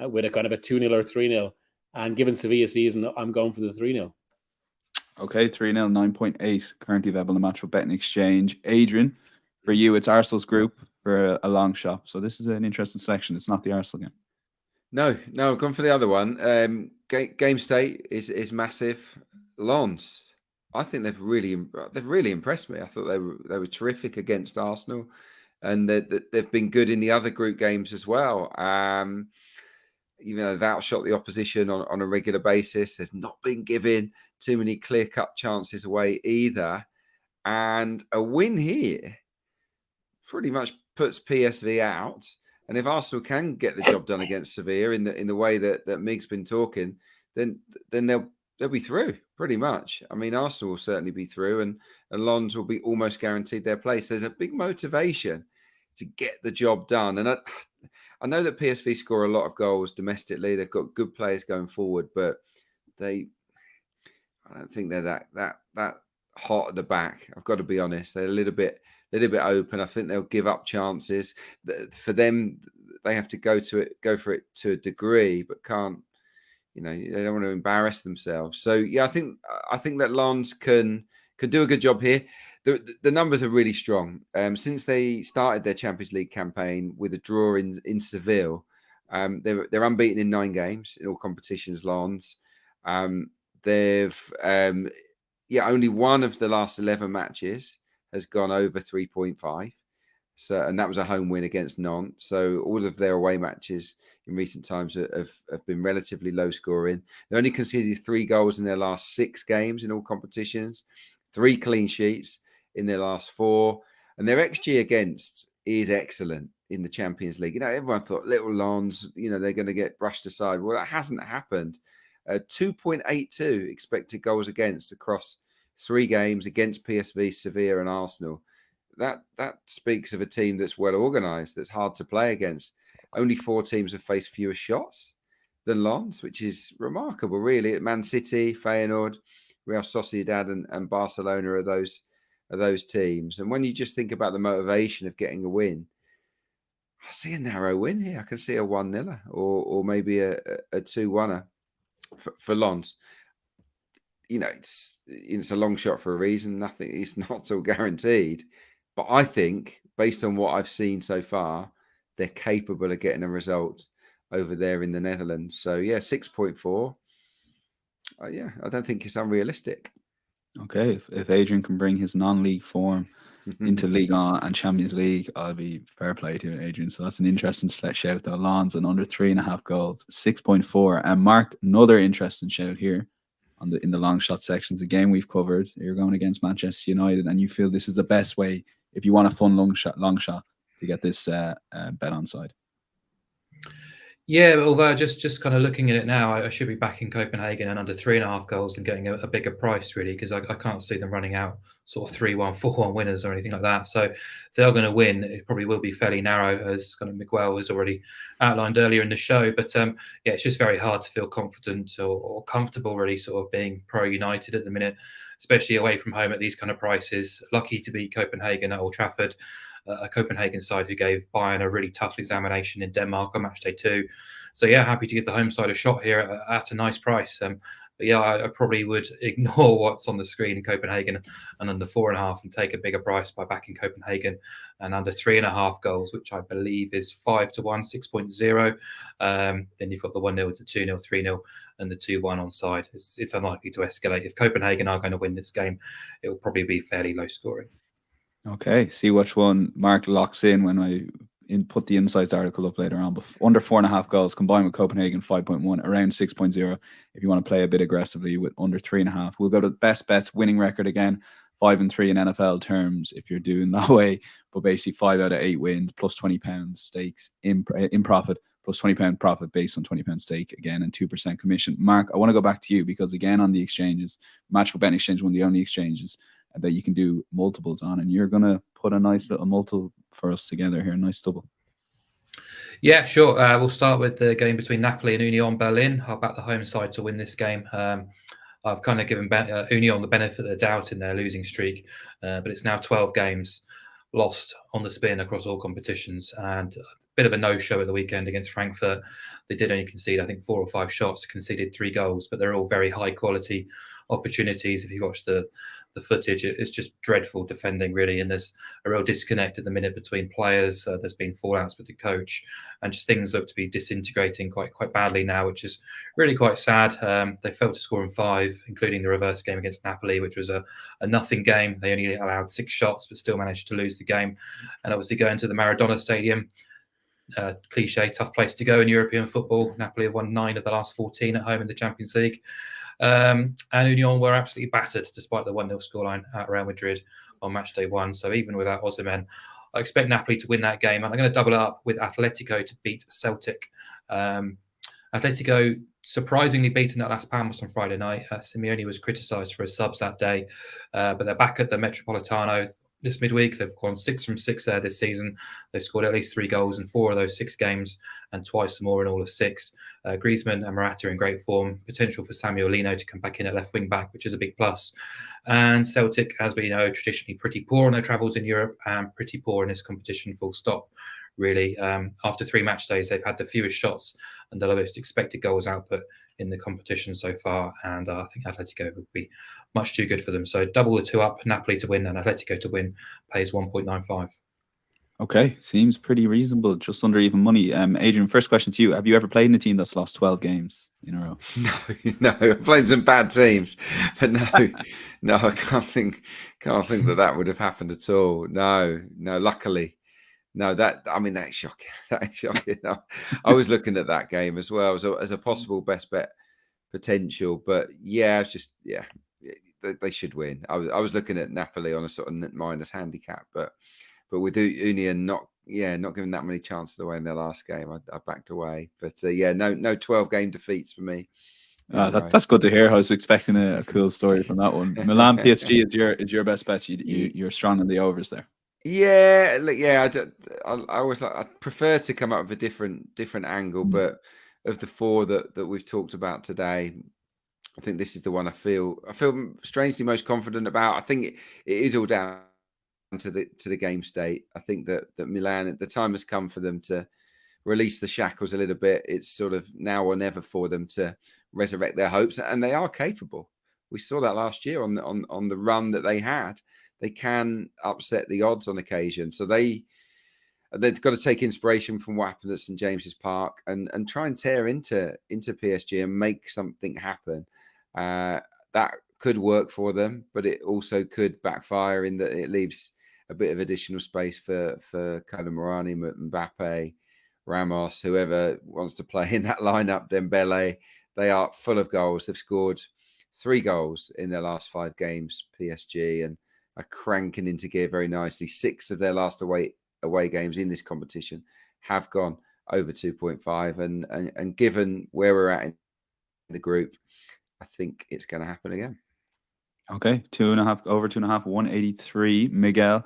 with a kind of a 2-0 or 3-0. And given Sevilla's season, I'm going for the 3-0. Okay, 3-0, 9.8 currently available in the match for betting exchange. Adrian, for you, it's Arsenal's group for a long shot. So this is an interesting selection. It's not the Arsenal game. No, I've gone for the other one. Game state is massive. Lens, I think they've really impressed me. I thought they were terrific against Arsenal, and they've been good in the other group games as well. Even though they've outshot the opposition on a regular basis, they've not been giving too many clear-cut chances away either. And a win here pretty much puts PSV out. And if Arsenal can get the job done against Sevilla in the way that Mig's been talking, then they'll be through pretty much. I mean, Arsenal will certainly be through, and Lens will be almost guaranteed their place. There's a big motivation to get the job done, and I know that PSV score a lot of goals domestically. They've got good players going forward, but I don't think they're that hot at the back. I've got to be honest. They're a little bit open. I think they'll give up chances. For them, they have to go for it to a degree, but can't. They don't want to embarrass themselves. So yeah, I think that Lens can do a good job here. The numbers are really strong. Since they started their Champions League campaign with a draw in Seville, they're unbeaten in 9 games in all competitions. Lens, they've only one of the last 11 matches has gone over 3.5. So, and that was a home win against Nantes. So all of their away matches in recent times have been relatively low scoring. They only conceded 3 goals in their last 6 games in all competitions, 3 clean sheets in their last 4. And their XG against is excellent in the Champions League. Everyone thought little Lens, they're going to get brushed aside. Well, that hasn't happened. 2.82 expected goals against across 3 games against PSV, Sevilla and Arsenal. That speaks of a team that's well organised, that's hard to play against. Only 4 teams have faced fewer shots than Lens, which is remarkable, really. Man City, Feyenoord, Real Sociedad and Barcelona are those teams. And when you just think about the motivation of getting a win, I see a narrow win here. I can see a 1-0 or maybe a 2-1 for Lens. It's a long shot for a reason. It's not all guaranteed. But I think, based on what I've seen so far, they're capable of getting a result over there in the Netherlands. So, 6.4. I don't think it's unrealistic. Okay, if Adrian can bring his non-league form into Ligue 1 and Champions League, I'll be fair play to Adrian. So that's an interesting shout though. Lens and under 3.5 goals, 6.4. And Mark, another interesting shout here in the long shot sections. A game we've covered. You're going against Manchester United, and you feel this is the best way if you want a fun long shot to get this bet on side. Yeah, although just kind of looking at it now, I should be back in Copenhagen and under 3.5 goals and getting a bigger price, really, because I can't see them running out sort of 3-1, 4-1 winners or anything like that. So if they're going to win, it probably will be fairly narrow, as kind of Miguel has already outlined earlier in the show. But yeah, it's just very hard to feel confident or comfortable, really, sort of being pro United at the minute, especially away from home at these kind of prices. Lucky to beat Copenhagen at Old Trafford. A Copenhagen side who gave Bayern a really tough examination in Denmark on match day 2. So yeah, happy to give the home side a shot here at a nice price. But yeah, I probably would ignore what's on the screen in Copenhagen and under 4.5 and take a bigger price by backing Copenhagen and under 3.5 goals, which I believe is 5-1, 6.0. Then you've got the 1-0, the 2-0, 3-0, and the 2-1 on side. It's unlikely to escalate. If Copenhagen are going to win this game, it will probably be fairly low scoring. Okay, see which one Mark locks in when I put the Insights article up later on. But under 4.5 goals combined with Copenhagen 5.1, around 6.0. If you want to play a bit aggressively with under 3.5, we'll go to best bets winning record again, 5-3 in NFL terms if you're doing that way. But basically 5 out of 8 wins, plus £20 stakes in profit, plus £20 profit based on £20 stake again, and 2% commission. Mark, I want to go back to you because again on the exchanges, Matchbook Betting Exchange, one of the only exchanges that you can do multiples on, and you're going to put a nice little multiple for us together here, a nice double. Yeah, sure. We'll start with the game between Napoli and Union Berlin. I'll back the home side to win this game. I've kind of given Union the benefit of the doubt in their losing streak, but it's now 12 games lost on the spin across all competitions, and a bit of a no-show at the weekend against Frankfurt. They did only concede, I think, 4 or 5 shots, conceded 3 goals, but they're all very high-quality opportunities. If you watch the footage, it's just dreadful defending, really, and there's a real disconnect at the minute between players. There's been fallouts with the coach, and just things look to be disintegrating quite badly now, which is really quite sad. They failed to score in 5, including the reverse game against Napoli, which was a nothing game. They only allowed 6 shots, but still managed to lose the game. And obviously going to the Maradona Stadium, cliche, tough place to go in European football. Napoli have won 9 of the last 14 at home in the Champions League. And Union were absolutely battered despite the 1-0 scoreline at Real Madrid on match day 1. So even without Osimhen, I expect Napoli to win that game. And I'm going to double it up with Atletico to beat Celtic. Atletico surprisingly beaten at Las Palmas on Friday night. Simeone was criticised for his subs that day, but they're back at the Metropolitano this midweek. They've gone 6 from 6 there this season. They've scored at least 3 goals in 4 of those 6 games and twice more in all of 6. Griezmann and Morata in great form. Potential for Samuel Lino to come back in at left wing back, which is a big plus. And Celtic, as we know, traditionally pretty poor on their travels in Europe and pretty poor in this competition, full stop. Really, after 3 match days, they've had the fewest shots and the lowest expected goals output in the competition so far. And I think Atletico would be much too good for them. So double the 2 up, Napoli to win and Atletico to win, pays 1.95. Okay, seems pretty reasonable, just under even money. Adrian, first question to you. Have you ever played in a team that's lost 12 games in a row? No, I've played some bad teams, but no, I can't think that would have happened at all. No, luckily. No, that's shocking. That's shocking. I was looking at that game as well as a possible best bet potential, but yeah, they should win. I was looking at Napoli on a sort of minus handicap, but with Union not giving that many chances away in their last game, I backed away. But no 12 game defeats for me. That's good to hear. I was expecting a cool story from that one. Milan PSG is your best bet. You're strong in the overs there. Yeah, I always I prefer to come up with a different angle, but of the 4 that we've talked about today, I think this is the one I feel strangely most confident about. I think it is all down to the game state. I think that Milan, the time has come for them to release the shackles a little bit. It's sort of now or never for them to resurrect their hopes, and they are capable. We saw that last year on the run that they had. They can upset the odds on occasion. So they've got to take inspiration from what happened at St James's Park and try and tear into PSG and make something happen. That could work for them, but it also could backfire in that it leaves a bit of additional space for kind of Morani, Mbappe, Ramos, whoever wants to play in that lineup, Dembele. They are full of goals. They've scored 3 goals in their last 5 games, PSG, and are cranking into gear very nicely. 6 of their last away games in this competition have gone over 2.5. And given where we're at in the group, I think it's going to happen again. Okay, 2.5 over 2.5, 183. Miguel,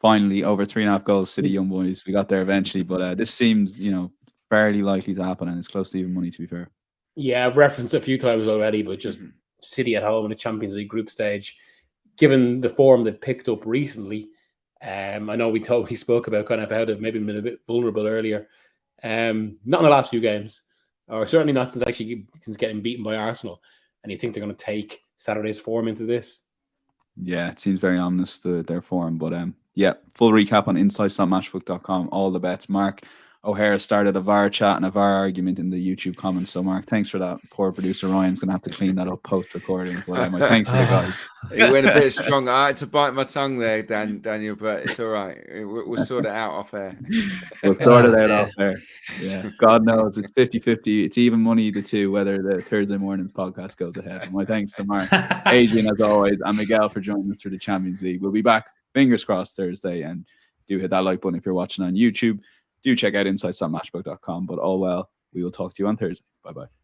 finally over 3.5 goals. City Young Boys. We got there eventually, but this seems, fairly likely to happen, and it's close to even money, to be fair. Yeah, I've referenced a few times already, but just City at home in the Champions League group stage, given the form they've picked up recently. I know we spoke about kind of how they've maybe been a bit vulnerable earlier. Not in the last few games, or certainly not since getting beaten by Arsenal. And you think they're going to take Saturday's form into this? Yeah, it seems very ominous, their form. But yeah, full recap on insights.matchbook.com. All the bets. Mark O'Hara started a VAR chat and a VAR argument in the YouTube comments. So, Mark, thanks for that. Poor producer Ryan's going to have to clean that up post-recording. But my thanks to the guys. It went a bit strong. I had to bite my tongue there, Daniel, but it's all right. We'll sort it out off air. We'll sort it out off air. Yeah, God knows it's 50-50. It's even money, the two, whether the Thursday morning's podcast goes ahead. My thanks to Mark, Adrian, as always, and Miguel for joining us for the Champions League. We'll be back, fingers crossed, Thursday. And do hit that like button if you're watching on YouTube. Do check out insights.matchbook.com. But all well, we will talk to you on Thursday. Bye-bye.